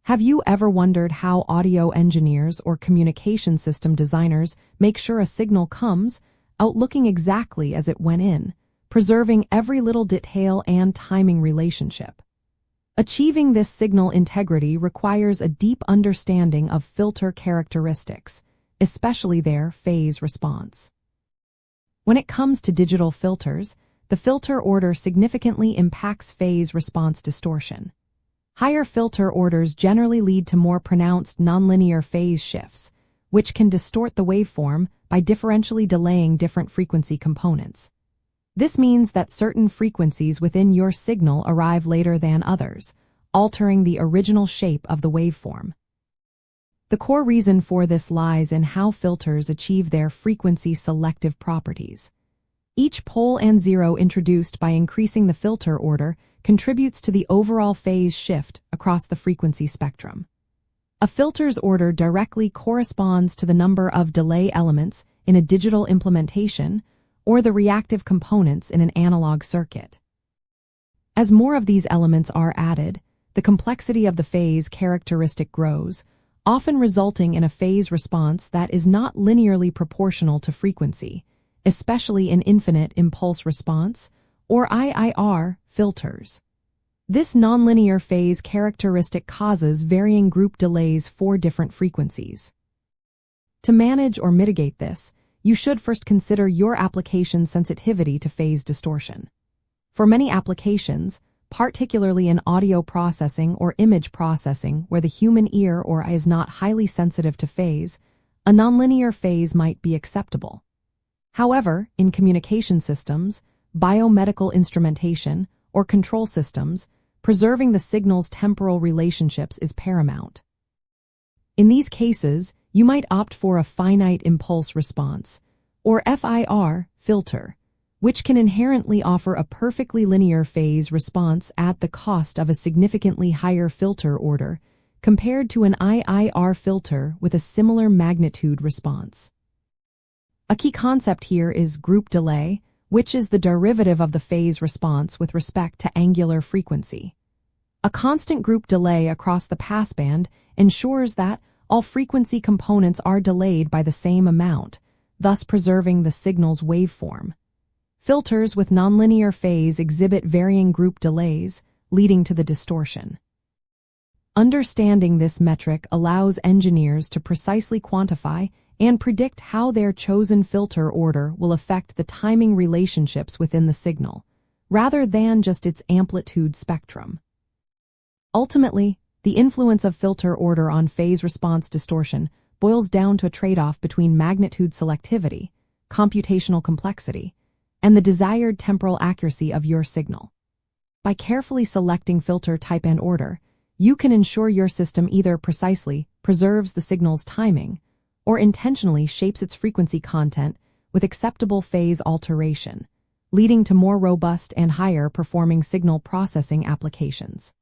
Have you ever wondered how audio engineers or communication system designers make sure a signal comes out looking exactly as it went in, preserving every little detail and timing relationship? Achieving this signal integrity requires a deep understanding of filter characteristics, especially their phase response. When it comes to digital filters, the filter order significantly impacts phase response distortion. Higher filter orders generally lead to more pronounced nonlinear phase shifts, which can distort the waveform by differentially delaying different frequency components. This means that certain frequencies within your signal arrive later than others, altering the original shape of the waveform. The core reason for this lies in how filters achieve their frequency selective properties. Each pole and zero introduced by increasing the filter order contributes to the overall phase shift across the frequency spectrum. A filter's order directly corresponds to the number of delay elements in a digital implementation or the reactive components in an analog circuit. As more of these elements are added, the complexity of the phase characteristic grows, often resulting in a phase response that is not linearly proportional to frequency, especially in infinite impulse response, or IIR, filters. This nonlinear phase characteristic causes varying group delays for different frequencies. To manage or mitigate this, you should first consider your application's sensitivity to phase distortion. For many applications, particularly in audio processing or image processing where the human ear or eye is not highly sensitive to phase, a nonlinear phase might be acceptable. However, in communication systems, biomedical instrumentation, or control systems, preserving the signal's temporal relationships is paramount. In these cases, you might opt for a finite impulse response, or FIR, filter, which can inherently offer a perfectly linear phase response at the cost of a significantly higher filter order compared to an IIR filter with a similar magnitude response. A key concept here is group delay, which is the derivative of the phase response with respect to angular frequency. A constant group delay across the passband ensures that all frequency components are delayed by the same amount, thus preserving the signal's waveform. Filters with nonlinear phase exhibit varying group delays, leading to the distortion. Understanding this metric allows engineers to precisely quantify and predict how their chosen filter order will affect the timing relationships within the signal, rather than just its amplitude spectrum. Ultimately, the influence of filter order on phase response distortion boils down to a trade-off between magnitude selectivity, computational complexity, and the desired temporal accuracy of your signal. By carefully selecting filter type and order, you can ensure your system either precisely preserves the signal's timing or intentionally shapes its frequency content with acceptable phase alteration, leading to more robust and higher performing signal processing applications.